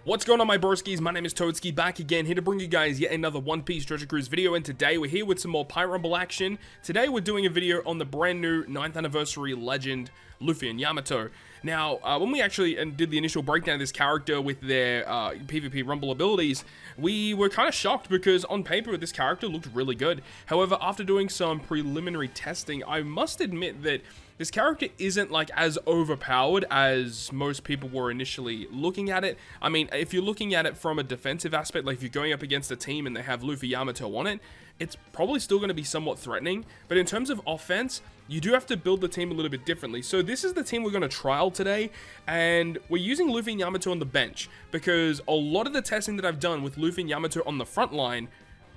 What's going on, my broskiis? My name is Toadskii, back again, here to bring you guys yet another One Piece Treasure Cruise video, and today we're here with some more Pirate Rumble action. Today we're doing a video on the brand new 9th anniversary legend, Luffy and Yamato. Now, when we actually did the initial breakdown of this character with their PvP Rumble abilities, we were kind of shocked because on paper this character looked really good. However, after doing some preliminary testing, I must admit that this character isn't like as overpowered as most people were initially looking at it. I mean, if you're looking at it from a defensive aspect, like if you're going up against a team and they have Luffy Yamato on it, it's probably still going to be somewhat threatening. But in terms of offense, you do have to build the team a little bit differently. So this is the team we're going to trial today, and we're using Luffy and Yamato on the bench because a lot of the testing that I've done with Luffy and Yamato on the front line,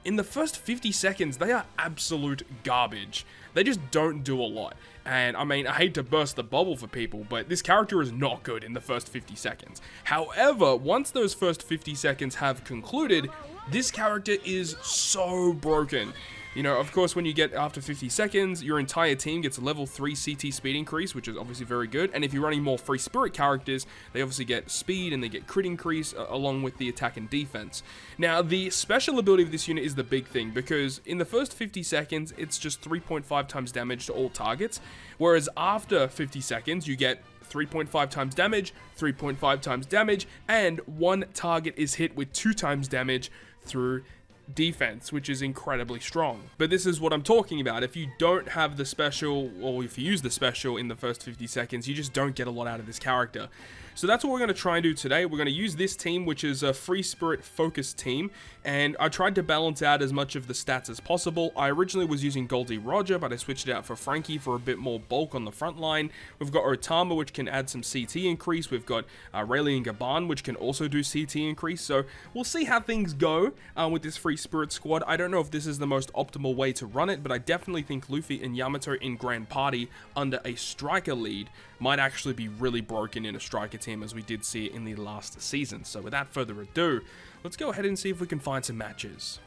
in the first 50 seconds, they are absolute garbage. They just don't do a lot. And I mean, I hate to burst the bubble for people, but this character is not good in the first 50 seconds. However, once those first 50 seconds have concluded, this character is so broken. You know, of course, when you get after 50 seconds, your entire team gets a level 3 CT speed increase, which is obviously very good. And if you're running more free spirit characters, they obviously get speed and they get crit increase along with the attack and defense. Now, the special ability of this unit is the big thing, because in the first 50 seconds, it's just 3.5 times damage to all targets. Whereas after 50 seconds, you get 3.5 times damage, 3.5 times damage, and one target is hit with 2 times damage through defense, which is incredibly strong. But this is what I'm talking about. If you don't have the special, or if you use the special in the first 50 seconds, you just don't get a lot out of this character. So that's what we're going to try and do today. We're going to use this team, which is a free spirit focused team, and I tried to balance out as much of the stats as possible. I originally was using Goldie Roger, but I switched it out for Frankie for a bit more bulk on the front line. We've got Otama, which can add some CT increase. We've got Rayleigh and Gaban, which can also do CT increase. So we'll see how things go with this free spirit squad. I don't know if this is the most optimal way to run it, but I definitely think Luffy and Yamato in Grand Party under a striker lead might actually be really broken in a striker team, as we did see it in the last season. So without further ado, let's go ahead and see if we can find some matches.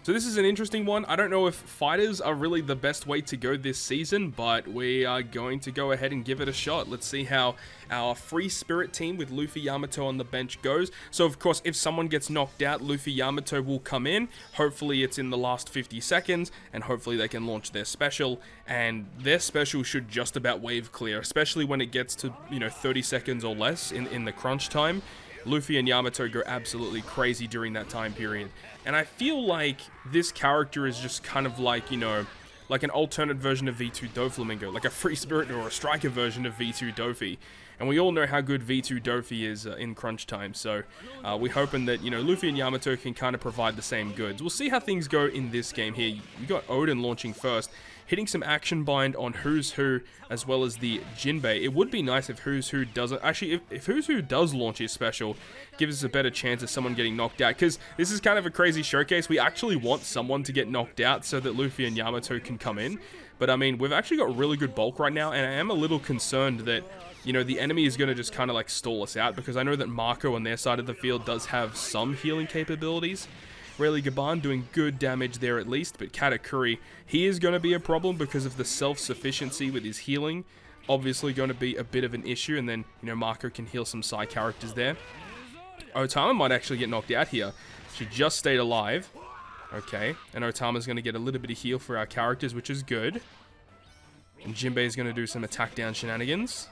So this is an interesting one. I don't know if fighters are really the best way to go this season, but we are going to go ahead and give it a shot. Let's see how our free spirit team with Luffy Yamato on the bench goes. So of course, if someone gets knocked out, Luffy Yamato will come in. Hopefully it's in the last 50 seconds, and hopefully they can launch their special, and their special should just about wave clear, especially when it gets to, you know, 30 seconds or less in the crunch time. Luffy and Yamato go absolutely crazy during that time period. And I feel like this character is just kind of like, you know, like an alternate version of V2 Doflamingo, like a free spirit or a striker version of V2 Dofi. And we all know how good V2 Dofi is in crunch time, so we're hoping that, you know, Luffy and Yamato can kind of provide the same goods. We'll see how things go in this game here. We got Odin launching first, hitting some action bind on Who's Who, as well as the Jinbei. It would be nice if Who's Who doesn't, actually, if Who's Who does launch his special, gives us a better chance of someone getting knocked out, because this is kind of a crazy showcase. We actually want someone to get knocked out so that Luffy and Yamato can come in. But I mean, we've actually got really good bulk right now, and I am a little concerned that, you know, the enemy is going to just kind of like stall us out, because I know that Marco on their side of the field does have some healing capabilities. Rayleigh Gaban doing good damage there at least, but Katakuri, he is going to be a problem because of the self-sufficiency with his healing. Obviously going to be a bit of an issue, and then, you know, Marco can heal some side characters there. Otama might actually get knocked out here. She just stayed alive. Okay, and Otama's going to get a little bit of heal for our characters, which is good. And Jinbei is going to do some attack down shenanigans.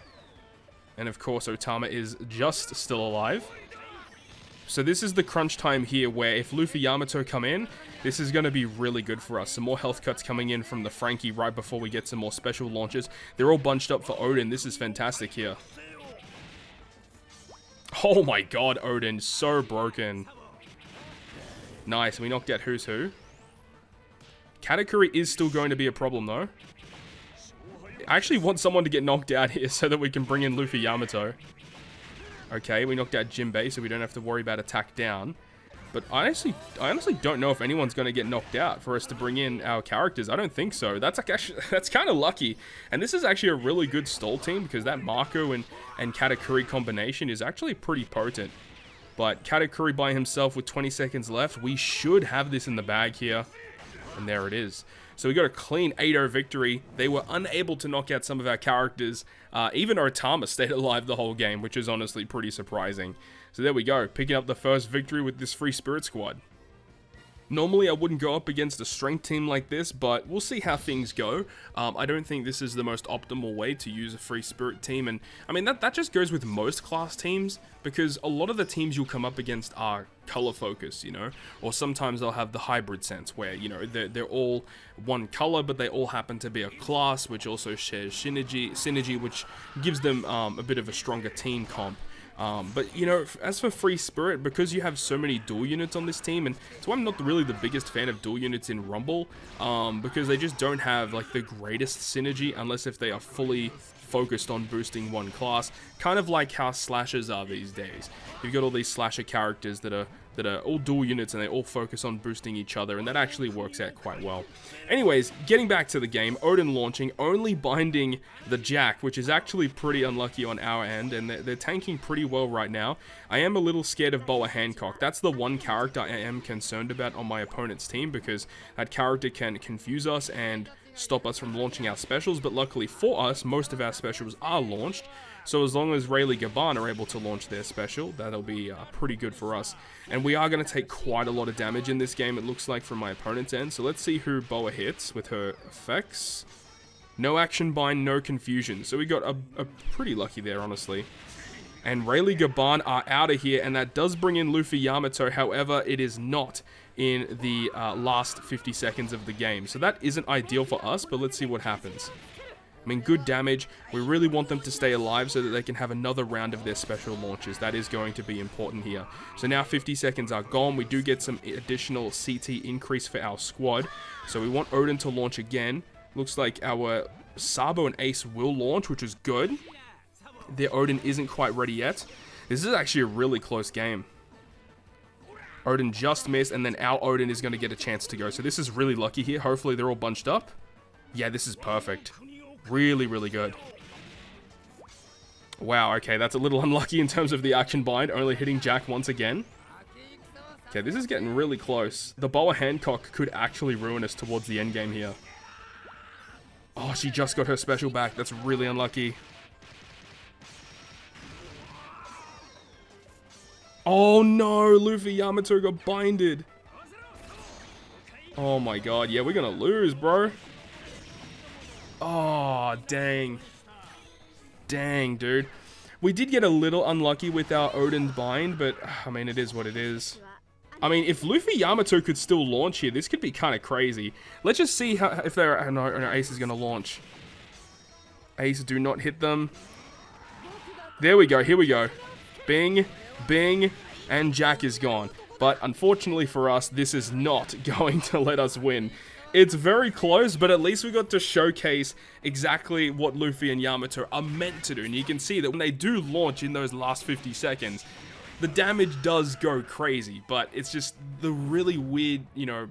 And of course, Otama is just still alive. So this is the crunch time here, where if Luffy Yamato come in, this is going to be really good for us. Some more health cuts coming in from the Frankie right before we get some more special launches. They're all bunched up for Odin. This is fantastic here. Oh my god, Odin, so broken. Nice, we knocked out Who's Who. Katakuri is still going to be a problem though. I actually want someone to get knocked out here so that we can bring in Luffy Yamato. Okay, we knocked out Jinbei, so we don't have to worry about attack down. But I honestly don't know if anyone's going to get knocked out for us to bring in our characters. I don't think so. That's kind of lucky. And this is actually a really good stall team, because that Marco and Katakuri combination is actually pretty potent. But Katakuri by himself with 20 seconds left, we should have this in the bag here. And there it is. So we got a clean 8-0 victory. They were unable to knock out some of our characters. Even Otama stayed alive the whole game, which is honestly pretty surprising. So there we go, picking up the first victory with this Free Spirit squad. Normally I wouldn't go up against a strength team like this, but we'll see how things go. I don't think this is the most optimal way to use a Free Spirit team, and I mean that just goes with most class teams, because a lot of the teams you'll come up against are color focused, you know, or sometimes they'll have the hybrid sense where, you know, they're all one color, but they all happen to be a class, which also shares synergy, which gives them a bit of a stronger team comp. But, you know, as for Free Spirit, because you have so many dual units on this team, and so I'm not really the biggest fan of dual units in Rumble, because they just don't have, like, the greatest synergy, unless if they are fully focused on boosting one class, kind of like how slashers are these days. You've got all these slasher characters that are all dual units, and they all focus on boosting each other, and that actually works out quite well. Anyways, getting back to the game, Odin launching, only binding the Jack, which is actually pretty unlucky on our end, and they're tanking pretty well right now. I am a little scared of Boa Hancock. That's the one character I am concerned about on my opponent's team, because that character can confuse us and stop us from launching our specials, but luckily for us, most of our specials are launched. So as long as Rayleigh Gaban are able to launch their special, that'll be pretty good for us. And we are going to take quite a lot of damage in this game, it looks like, from my opponent's end. So let's see who Boa hits with her effects. No action bind, no confusion. So we got a pretty lucky there, honestly. And Rayleigh Gaban are out of here, and that does bring in Luffy Yamato. However, it is not in the last 50 seconds of the game. So that isn't ideal for us, but let's see what happens. I mean, good damage. We really want them to stay alive so that they can have another round of their special launches. That is going to be important here. So now 50 seconds are gone. We do get some additional CT increase for our squad. So we want Odin to launch again. Looks like our Sabo and Ace will launch, which is good. Their Odin isn't quite ready yet. This is actually a really close game. Odin just missed, and then our Odin is going to get a chance to go. So this is really lucky here. Hopefully they're all bunched up. Yeah, this is perfect. Really, really good. Wow, okay, that's a little unlucky in terms of the action bind, only hitting Jack once again. Okay, this is getting really close. The Boa Hancock could actually ruin us towards the end game here. Oh, she just got her special back. That's really unlucky. Oh no, Luffy Yamato got binded. Oh my god, yeah, we're gonna lose, bro. Oh, dang. Dang, dude. We did get a little unlucky with our Odin bind, but, I mean, it is what it is. I mean, if Luffy Yamato could still launch here, this could be kind of crazy. Let's just see how, if they're... Oh, no, Ace is going to launch. Ace, do not hit them. There we go, here we go. Bing, bing, and Jack is gone. But, unfortunately for us, this is not going to let us win. It's very close, but at least we got to showcase exactly what Luffy and Yamato are meant to do. And you can see that when they do launch in those last 50 seconds, the damage does go crazy. But it's just the really weird, you know,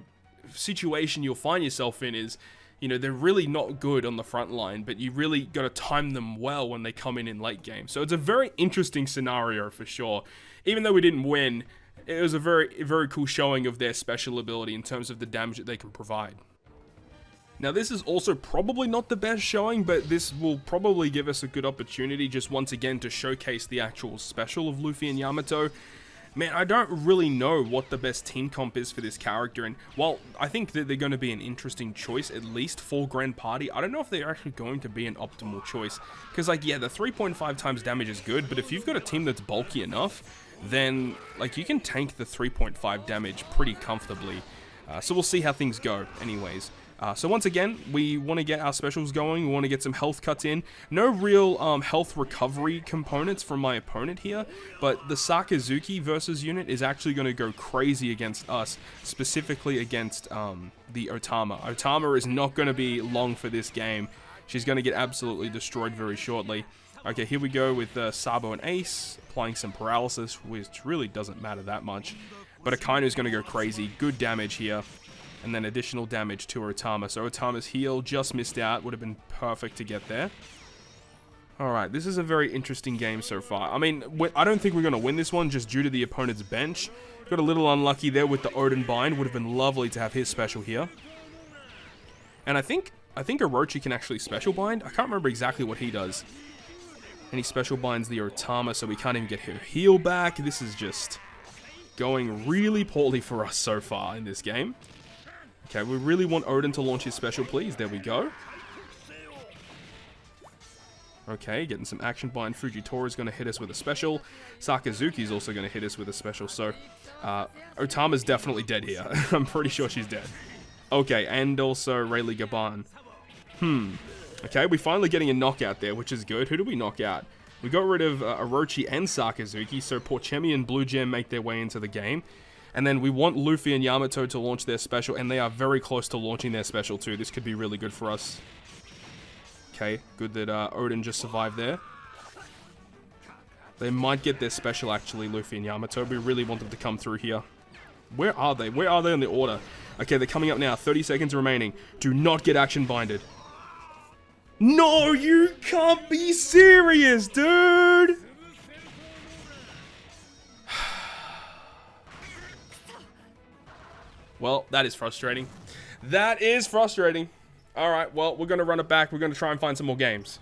situation you'll find yourself in is, you know, they're really not good on the front line, but you really got to time them well when they come in late game. So it's a very interesting scenario for sure. Even though we didn't win, it was a very, very cool showing of their special ability in terms of the damage that they can provide. Now, this is also probably not the best showing, but this will probably give us a good opportunity just once again to showcase the actual special of Luffy and Yamato. Man, I don't really know what the best team comp is for this character, and while I think that they're going to be an interesting choice, at least for Grand Party, I don't know if they're actually going to be an optimal choice. Because, like, yeah, the 3.5 times damage is good, but if you've got a team that's bulky enough, then, like, you can tank the 3.5 damage pretty comfortably. So we'll see how things go, anyways. So once again, we want to get our specials going, we want to get some health cuts in. No real health recovery components from my opponent here, but the Sakazuki versus unit is actually going to go crazy against us, specifically against the Otama. Otama is not going to be long for this game. She's going to get absolutely destroyed very shortly. Okay, here we go with Sabo and Ace, applying some paralysis, which really doesn't matter that much. But Akainu is going to go crazy. Good damage here. And then additional damage to Otama. So Otama's heal just missed out. Would have been perfect to get there. Alright, this is a very interesting game so far. I mean, I don't think we're going to win this one just due to the opponent's bench. Got a little unlucky there with the Odin bind. Would have been lovely to have his special here. And I think Orochi can actually special bind. I can't remember exactly what he does. And he special binds the Otama, so we can't even get her heal back. This is just going really poorly for us so far in this game. Okay, we really want Odin to launch his special, please. There we go. Okay, getting some action bind. Fujitora is going to hit us with a special. Sakazuki is also going to hit us with a special. So, Otama's definitely dead here. I'm pretty sure she's dead. Okay, and also Rayleigh Gaban. Okay, we're finally getting a knockout there, which is good. Who do we knock out? We got rid of Orochi and Sakazuki, so Porchemi and Blue Gem make their way into the game. And then we want Luffy and Yamato to launch their special, and they are very close to launching their special too. This could be really good for us. Okay, good that Odin just survived there. They might get their special, actually, Luffy and Yamato. We really want them to come through here. Where are they? Where are they in the order? Okay, they're coming up now. 30 seconds remaining. Do not get action binded. No, you can't be serious, dude! Well, that is frustrating. That is frustrating. Alright, well, we're going to run it back. We're going to try and find some more games.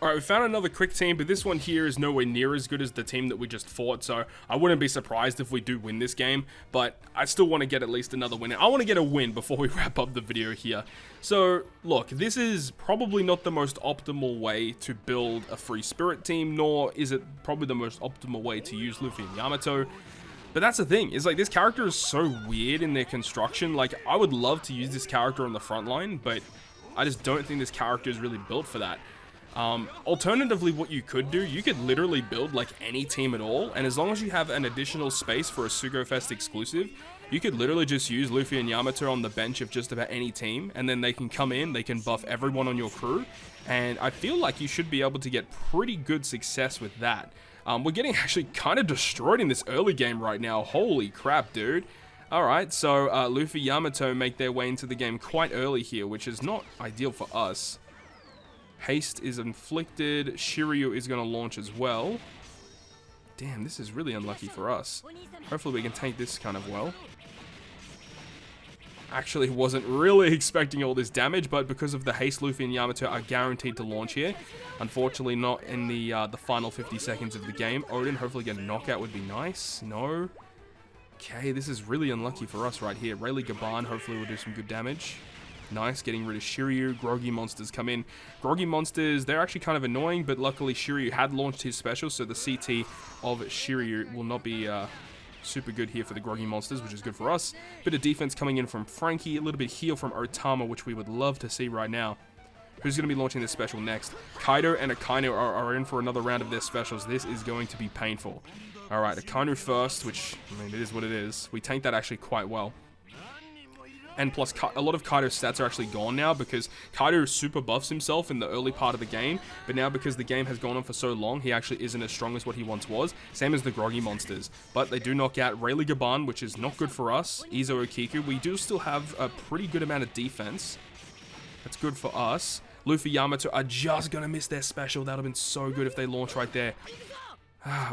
Alright, we found another quick team, but this one here is nowhere near as good as the team that we just fought, so I wouldn't be surprised if we do win this game, but I still want to get at least another win. I want to get a win before we wrap up the video here. So, look, this is probably not the most optimal way to build a free spirit team, nor is it probably the most optimal way to use Luffy and Yamato. But that's the thing, is like this character is so weird in their construction. Like, I would love to use this character on the front line, but I just don't think this character is really built for that. Alternatively, what you could do, you could literally build like any team at all, and as long as you have an additional space for a Sugofest exclusive, you could literally just use Luffy and Yamato on the bench of just about any team, and then they can come in, they can buff everyone on your crew, and I feel like you should be able to get pretty good success with that. We're getting actually kind of destroyed in this early game right now. Holy crap, dude. Alright, so Luffy Yamato make their way into the game quite early here, which is not ideal for us. Haste is inflicted. Shiryu is going to launch as well. Damn, this is really unlucky for us. Hopefully we can tank this kind of well. Actually wasn't really expecting all this damage, but because of the haste, Luffy and Yamato are guaranteed to launch here. Unfortunately, not in the final 50 seconds of the game. Odin, hopefully get a knockout would be nice. No. Okay, this is really unlucky for us right here. Rayleigh Gaban hopefully will do some good damage. Nice, getting rid of Shiryu. Groggy Monsters come in. Groggy Monsters, they're actually kind of annoying, but luckily Shiryu had launched his special, so the CT of Shiryu will not be super good here for the Groggy Monsters, which is good for us. Bit of defense coming in from Frankie, a little bit heal from Otama, which we would love to see right now. Who's going to be launching this special next? Kaido and Akainu are in for another round of their specials. This is going to be painful. Alright, Akainu first, which, I mean, it is what it is. We tanked that actually quite well. And plus, a lot of Kaido's stats are actually gone now because Kaido super buffs himself in the early part of the game, but now because the game has gone on for so long, he actually isn't as strong as what he once was. Same as the Groggy Monsters. But they do knock out Rayleigh Gaban, which is not good for us. Izo Okiku, we do still have a pretty good amount of defense. That's good for us. Luffy Yamato are just going to miss their special. That would have been so good if they launch right there.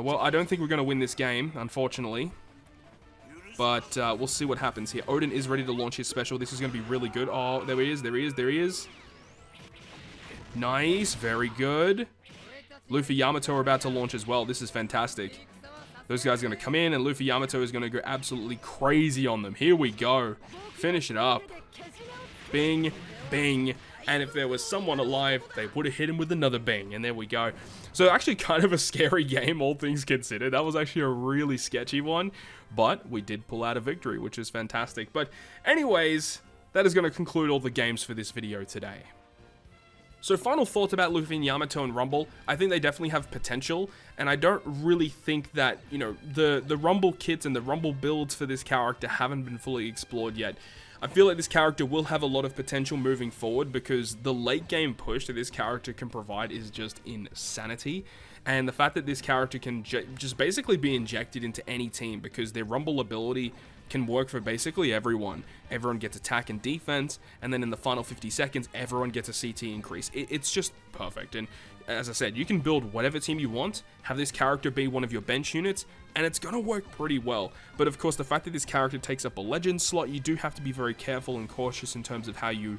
Well, I don't think we're going to win this game, unfortunately. But we'll see what happens here. Odin is ready to launch his special. This is going to be really good. Oh, there he is, there he is, there he is. Nice, very good. Luffy Yamato are about to launch as well. This is fantastic. Those guys are going to come in, and Luffy Yamato is going to go absolutely crazy on them. Here we go. Finish it up. Bing, bing. And if there was someone alive, they would have hit him with another bang. And there we go. So actually kind of a scary game, all things considered. That was actually a really sketchy one. But we did pull out a victory, which is fantastic. But anyways, that is going to conclude all the games for this video today. So final thoughts about Luffy and Yamato and Rumble. I think they definitely have potential. And I don't really think that, you know, the Rumble kits and the Rumble builds for this character haven't been fully explored yet. I feel like this character will have a lot of potential moving forward because the late game push that this character can provide is just insanity. And the fact that this character can just basically be injected into any team because their Rumble ability can work for basically everyone. Everyone gets attack and defense, and then in the final 50 seconds, everyone gets a CT increase. It's just perfect. And as I said, you can build whatever team you want, have this character be one of your bench units, and it's gonna work pretty well. But of course, the fact that this character takes up a legend slot, you do have to be very careful and cautious in terms of how you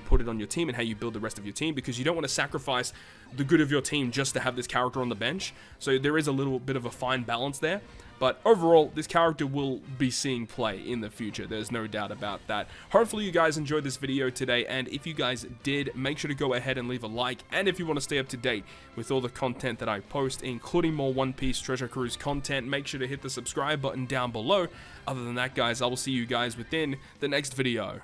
put it on your team and how you build the rest of your team, because you don't want to sacrifice the good of your team just to have this character on the bench. So there is a little bit of a fine balance there. But overall, this character will be seeing play in the future. There's no doubt about that. Hopefully you guys enjoyed this video today, and if you guys did, make sure to go ahead and leave a like. And if you want to stay up to date with all the content that I post, including more One Piece Treasure Cruise content, make sure to hit the subscribe button down below. Other than that, guys, I will see you guys within the next video.